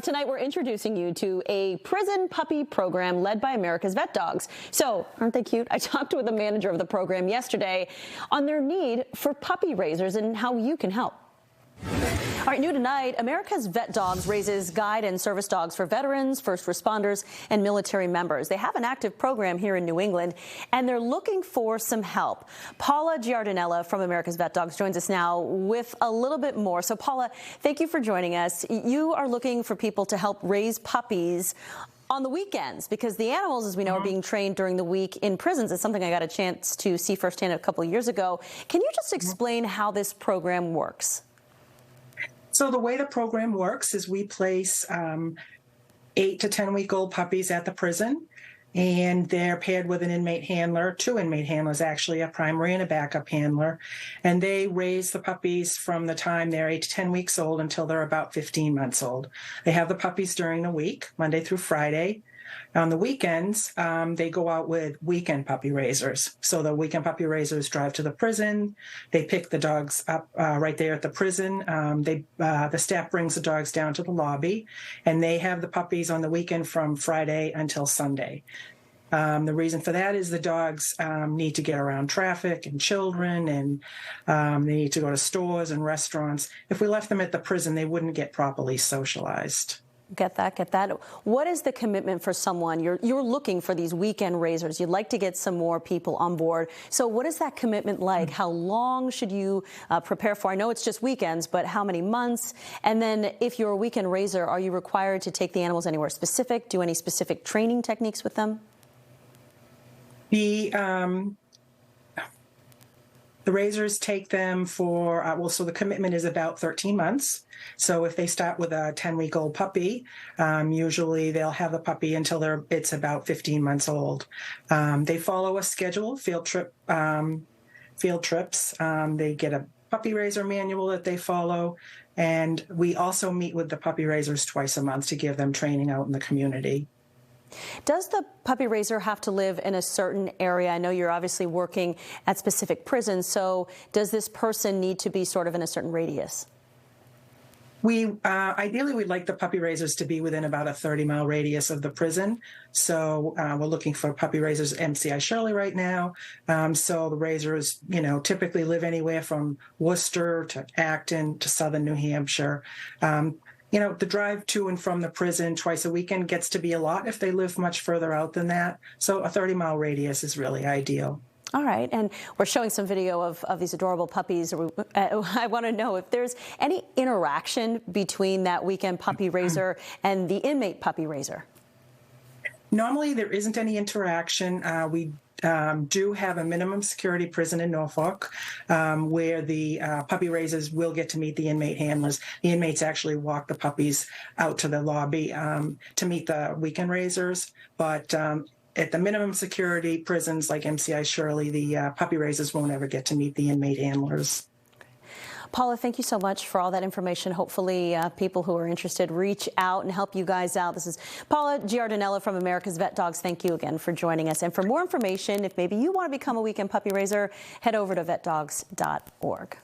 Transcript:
Tonight, we're introducing you to a prison puppy program led by America's VetDogs. So, aren't they cute? I talked with the manager of the program yesterday on their need for puppy raisers and how you can help. All right, new tonight, America's VetDogs raises guide and service dogs for veterans, first responders, and military members. They have an active program here in New England, and they're looking for some help. Paula Giardinella from America's VetDogs joins us now with a little bit more. So, Paula, thank you for joining us. You are looking for people to help raise puppies on the weekends, because the animals, as we know, are being trained during the week in prisons. It's something I got a chance to see firsthand a couple of years ago. Can you just explain how this program works? So the way the program works is we place 8 to 10-week-old puppies at the prison, and they're paired with an inmate handler, 2 inmate handlers actually, a primary and a backup handler, and they raise the puppies from the time they're 8 to 10 weeks old until they're about 15 months old. They have the puppies during the week, Monday through Friday. On the weekends, they go out with weekend puppy raisers. So the weekend puppy raisers drive to the prison. They pick the dogs up right there at the prison. The staff brings the dogs down to the lobby, and they have the puppies on the weekend from Friday until Sunday. The reason for that is the dogs need to get around traffic and children, and they need to go to stores and restaurants. If we left them at the prison, they wouldn't get properly socialized. Get that. What is the commitment for someone? You're looking for these weekend raisers. You'd like to get some more people on board. So what is that commitment like? How long should you prepare for? I know it's just weekends, but how many months? And then if you're a weekend raiser, are you required to take the animals anywhere specific? Do any specific training techniques with them? The raisers take them for, so the commitment is about 13 months. So if they start with a 10-week-old puppy, usually they'll have the puppy until it's about 15 months old. They follow a schedule, field trips. They get a puppy raiser manual that they follow. And we also meet with the puppy raisers twice a month to give them training out in the community. Does the puppy raiser have to live in a certain area? I know you're obviously working at specific prisons, so does this person need to be sort of in a certain radius? Ideally, we'd like the puppy raisers to be within about a 30-mile radius of the prison. So we're looking for puppy raisers at MCI Shirley right now. So the raisers, typically live anywhere from Worcester to Acton to southern New Hampshire. The drive to and from the prison twice a weekend gets to be a lot if they live much further out than that. So a 30-mile radius is really ideal. All right. And we're showing some video of these adorable puppies. I want to know if there's any interaction between that weekend puppy raiser and the inmate puppy raiser. Normally, there isn't any interaction. We do have a minimum security prison in Norfolk where the puppy raisers will get to meet the inmate handlers. The inmates actually walk the puppies out to the lobby to meet the weekend raisers. But at the minimum security prisons like MCI Shirley, the puppy raisers won't ever get to meet the inmate handlers. Paula, thank you so much for all that information. Hopefully people who are interested reach out and help you guys out. This is Paula Giardinella from America's VetDogs. Thank you again for joining us. And for more information, if maybe you want to become a weekend puppy raiser, head over to vetdogs.org.